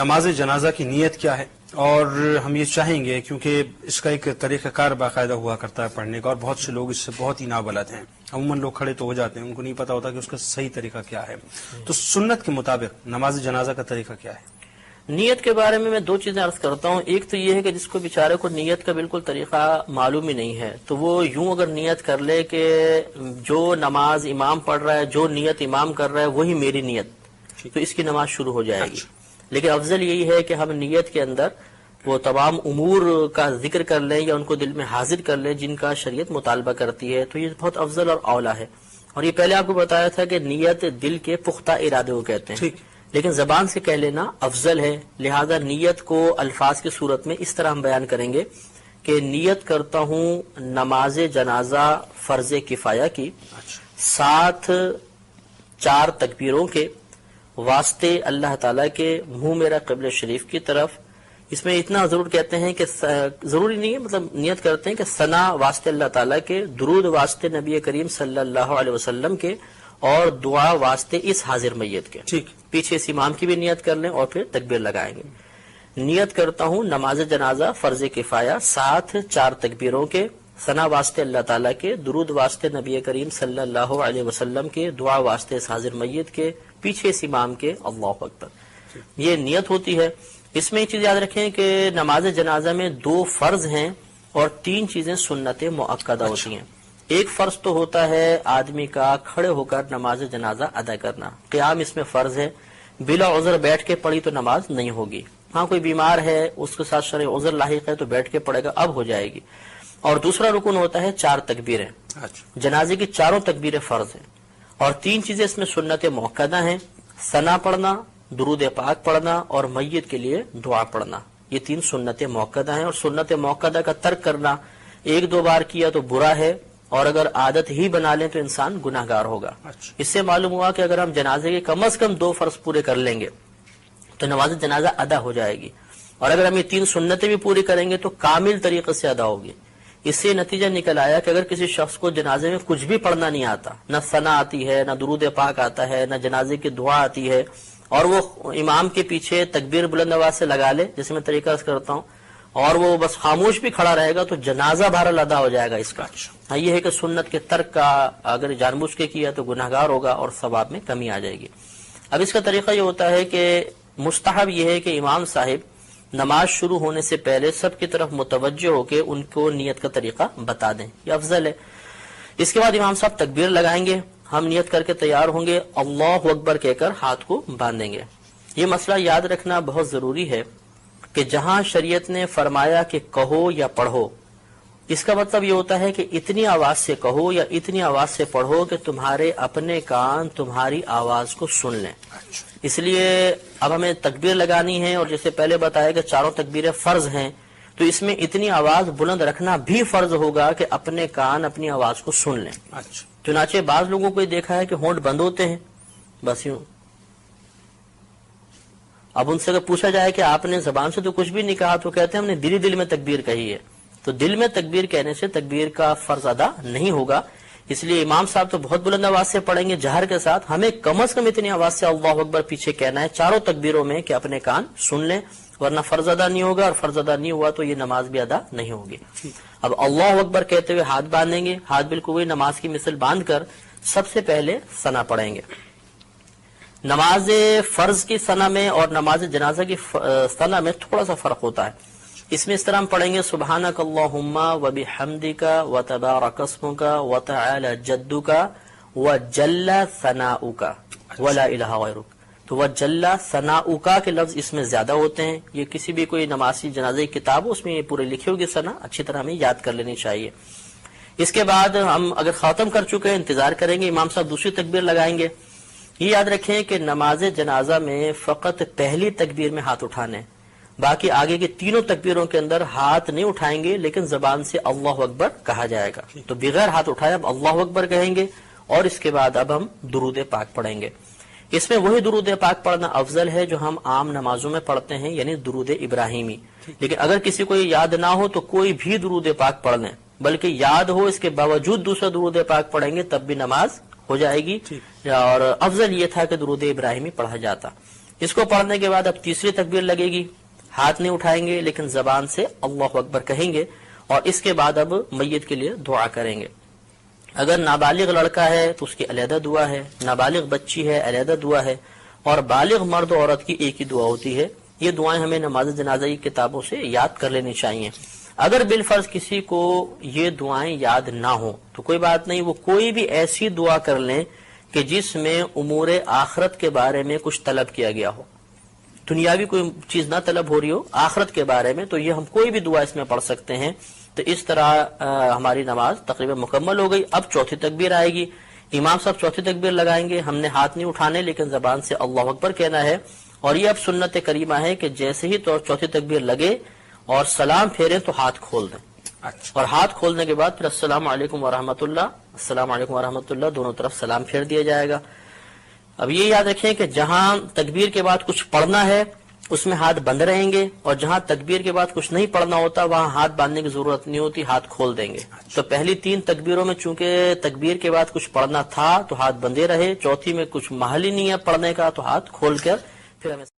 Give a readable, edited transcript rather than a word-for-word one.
نماز جنازہ کی نیت کیا ہے، اور ہم یہ چاہیں گے کیونکہ اس کا ایک طریقہ کار باقاعدہ ہوا کرتا ہے پڑھنے کا، اور بہت سے لوگ اس سے بہت ہی نابلد ہیں. عموماً لوگ کھڑے تو ہو جاتے ہیں، ان کو نہیں پتا ہوتا کہ اس کا صحیح طریقہ کیا ہے. تو سنت کے مطابق نماز جنازہ کا طریقہ کیا ہے؟ نیت کے بارے میں دو چیزیں عرض کرتا ہوں. ایک تو یہ ہے کہ جس کو بیچارے کو نیت کا بالکل طریقہ معلوم ہی نہیں ہے، تو وہ یوں اگر نیت کر لے کہ جو نماز امام پڑھ رہا ہے، جو نیت امام کر رہا ہے وہی میری نیت، تو اس کی نماز شروع ہو جائے گی. لیکن افضل یہی ہے کہ ہم نیت کے اندر وہ تمام امور کا ذکر کر لیں یا ان کو دل میں حاضر کر لیں جن کا شریعت مطالبہ کرتی ہے، تو یہ بہت افضل اور اولا ہے. اور یہ پہلے آپ کو بتایا تھا کہ نیت دل کے پختہ ارادے کو کہتے ہیں، لیکن زبان سے کہہ لینا افضل ہے. لہذا نیت کو الفاظ کی صورت میں اس طرح ہم بیان کریں گے کہ نیت کرتا ہوں نماز جنازہ فرض کفایہ کی، ساتھ 4 تکبیروں کے واسطے اللہ تعالیٰ کے منہ میرا قبلہ شریف کی طرف. اس میں اتنا ضرور کہتے ہیں کہ ضروری نہیں ہے، مطلب نیت کرتے ہیں کہ ثنا واسطے اللہ تعالیٰ کے، درود واسطے نبی کریم صلی اللہ علیہ وسلم کے، اور دعا واسطے اس حاضر میت کے. ٹھیک، پیچھے اس امام کی بھی نیت کر لیں اور پھر تکبیر لگائیں گے. نیت کرتا ہوں نماز جنازہ فرض کفایہ، ساتھ 4 تکبیروں کے، ثنا واسطے اللہ تعالیٰ کے، درود واسطے نبی کریم صلی اللہ علیہ وسلم کے، دعا واسطے اس حاضر میت کے، پیچھے اس امام کے، اللہ اکبر. یہ نیت ہوتی ہے. اس میں ایک چیز یاد رکھیں کہ نماز جنازہ میں 2 فرض ہیں اور 3 چیزیں سنت مؤکدہ ہوتی ہیں. ایک فرض تو ہوتا ہے آدمی کا کھڑے ہو کر نماز جنازہ ادا کرنا، قیام اس میں فرض ہے. بلا عذر بیٹھ کے پڑھی تو نماز نہیں ہوگی. ہاں کوئی بیمار ہے، اس کے ساتھ شرعی عذر لاحق ہے تو بیٹھ کے پڑھے گا، اب ہو جائے گی. اور دوسرا رکن ہوتا ہے 4 تکبیریں. جنازے کی 4 تکبیریں فرض ہیں اور 3 چیزیں اس میں سنت مؤکدہ ہیں: ثنا پڑھنا، درود پاک پڑھنا اور میت کے لیے دعا پڑھنا. یہ 3 سنت مؤکدہ ہیں، اور سنت مؤکدہ کا ترک کرنا 1-2 بار کیا تو برا ہے، اور اگر عادت ہی بنا لیں تو انسان گناہ گار ہوگا. اس سے معلوم ہوا کہ اگر ہم جنازے کے کم از کم 2 فرض پورے کر لیں گے تو نماز جنازہ ادا ہو جائے گی، اور اگر ہم یہ 3 سنتیں بھی پوری کریں گے تو کامل طریقے سے ادا ہوگی. اس سے نتیجہ نکل آیا کہ اگر کسی شخص کو جنازے میں کچھ بھی پڑھنا نہیں آتا، نہ ثنا آتی ہے، نہ درود پاک آتا ہے، نہ جنازے کی دعا آتی ہے، اور وہ امام کے پیچھے تکبیر بلند آواز سے لگا لے جیسے میں طریقہ کرتا ہوں، اور وہ بس خاموش بھی کھڑا رہے گا تو جنازہ بہرحال ادا ہو جائے گا اس کا. ہاں، یہ ہے کہ سنت کے ترک کا اگر جان بوجھ کے کیا تو گناہ گار ہوگا اور ثواب میں کمی آ جائے گی. اب اس کا طریقہ یہ ہوتا ہے کہ مستحب یہ ہے کہ امام صاحب نماز شروع ہونے سے پہلے سب کی طرف متوجہ ہو کے ان کو نیت کا طریقہ بتا دیں، یہ افضل ہے. اس کے بعد امام صاحب تکبیر لگائیں گے، ہم نیت کر کے تیار ہوں گے، اللہ اکبر کہہ کر ہاتھ کو باندھیں گے. یہ مسئلہ یاد رکھنا بہت ضروری ہے کہ جہاں شریعت نے فرمایا کہ کہو یا پڑھو، اس کا مطلب یہ ہوتا ہے کہ اتنی آواز سے کہو یا اتنی آواز سے پڑھو کہ تمہارے اپنے کان تمہاری آواز کو سن لیں. اس لیے اب ہمیں تکبیر لگانی ہے، اور جیسے پہلے بتایا کہ 4 تکبیریں فرض ہیں، تو اس میں اتنی آواز بلند رکھنا بھی فرض ہوگا کہ اپنے کان اپنی آواز کو سن لیں. چنانچہ بعض لوگوں کو دیکھا ہے کہ ہونٹ بند ہوتے ہیں، بس یوں. اب ان سے اگر پوچھا جائے کہ آپ نے زبان سے تو کچھ بھی نہیں کہا، تو کہتے ہیں ہم نے دل میں تکبیر کہی ہے. تو دل میں تکبیر کہنے سے تکبیر کا فرض ادا نہیں ہوگا. اس لیے امام صاحب تو بہت بلند آواز سے پڑھیں گے جہر کے ساتھ، ہمیں کم از کم اتنی آواز سے اللہ اکبر پیچھے کہنا ہے 4 تکبیروں میں کہ اپنے کان سن لیں، ورنہ فرض ادا نہیں ہوگا، اور فرض ادا نہیں ہوا تو یہ نماز بھی ادا نہیں ہوگی. اب اللہ اکبر کہتے ہوئے ہاتھ باندھیں گے، ہاتھ بالکل وہی نماز کی مثل باندھ کر سب سے پہلے ثنا پڑھیں گے. نماز فرض کی ثنا میں اور نماز جنازہ کی ثنا میں تھوڑا سا فرق ہوتا ہے. اس میں اس طرح ہم پڑھیں گے سبحانک اللہم وبحمدک وتبارک اسمک وتعالی جدک وجل ثناؤک ولا الہ غیرک. تو وجل ثناؤک کے لفظ اس میں زیادہ ہوتے ہیں. یہ کسی بھی کوئی نمازی جنازہ کی کتاب ہو اس میں یہ پورے لکھی ہوگی ثنا، اچھی طرح ہمیں یاد کر لینی چاہیے. اس کے بعد ہم اگر ختم کر چکے ہیں انتظار کریں گے، امام صاحب دوسری تکبیر لگائیں گے. یہ یاد رکھیں کہ نماز جنازہ میں فقط پہلی تکبیر میں ہاتھ اٹھانے، باقی آگے کی 3 تکبیروں کے اندر ہاتھ نہیں اٹھائیں گے، لیکن زبان سے اللہ اکبر کہا جائے گا. تو بغیر ہاتھ اٹھائے اب اللہ اکبر کہیں گے، اور اس کے بعد اب ہم درود پاک پڑھیں گے. اس میں وہی درود پاک پڑھنا افضل ہے جو ہم عام نمازوں میں پڑھتے ہیں، یعنی درود ابراہیمی. لیکن اگر کسی کو یاد نہ ہو تو کوئی بھی درود پاک پڑھ لیں، بلکہ یاد ہو اس کے باوجود دوسرا درود پاک پڑھیں گے تب بھی نماز ہو جائے گی. اور افضل یہ تھا کہ درود ابراہیمی پڑھا جاتا. اس کو پڑھنے کے بعد اب تیسری تکبیر لگے گی، ہاتھ نہیں اٹھائیں گے لیکن زبان سے اللہ اکبر کہیں گے، اور اس کے بعد اب میت کے لیے دعا کریں گے۔ اگر نابالغ لڑکا ہے تو اس کی علیحدہ دعا ہے، نابالغ بچی ہے علیحدہ دعا ہے، اور بالغ مرد و عورت کی ایک ہی دعا ہوتی ہے۔ یہ دعائیں ہمیں نماز جنازہ کی کتابوں سے یاد کر لینی چاہیے۔ اگر بالفرض کسی کو یہ دعائیں یاد نہ ہوں تو کوئی بات نہیں، وہ کوئی بھی ایسی دعا کر لیں کہ جس میں امور آخرت کے بارے میں کچھ طلب کیا گیا ہو، دنیاوی کوئی چیز نہ طلب ہو رہی ہو، آخرت کے بارے میں، تو یہ ہم کوئی بھی دعا اس میں پڑھ سکتے ہیں۔ تو اس طرح ہماری نماز تقریباً مکمل ہو گئی۔ اب چوتھی تکبیر آئے گی، امام صاحب چوتھی تکبیر لگائیں گے، ہم نے ہاتھ نہیں اٹھانے لیکن زبان سے اللہ اکبر کہنا ہے، اور یہ اب سنت کریمہ ہے کہ جیسے ہی چوتھی تکبیر لگے اور سلام پھیرے تو ہاتھ کھول دیں، اور ہاتھ کھولنے کے بعد پھر السلام علیکم ورحمۃ اللہ، السلام علیکم ورحمۃ اللہ، دونوں طرف سلام پھیر دیا جائے گا۔ اب یہ یاد رکھیں کہ جہاں تکبیر کے بعد کچھ پڑھنا ہے اس میں ہاتھ بند رہیں گے، اور جہاں تکبیر کے بعد کچھ نہیں پڑھنا ہوتا وہاں ہاتھ باندھنے کی ضرورت نہیں ہوتی، ہاتھ کھول دیں گے۔ تو پہلی 3 تکبیروں میں چونکہ تکبیر کے بعد کچھ پڑھنا تھا تو ہاتھ بندے رہے، چوتھی میں کچھ محل ہی نہیں ہے پڑھنے کا تو ہاتھ کھول کر پھر ہمیں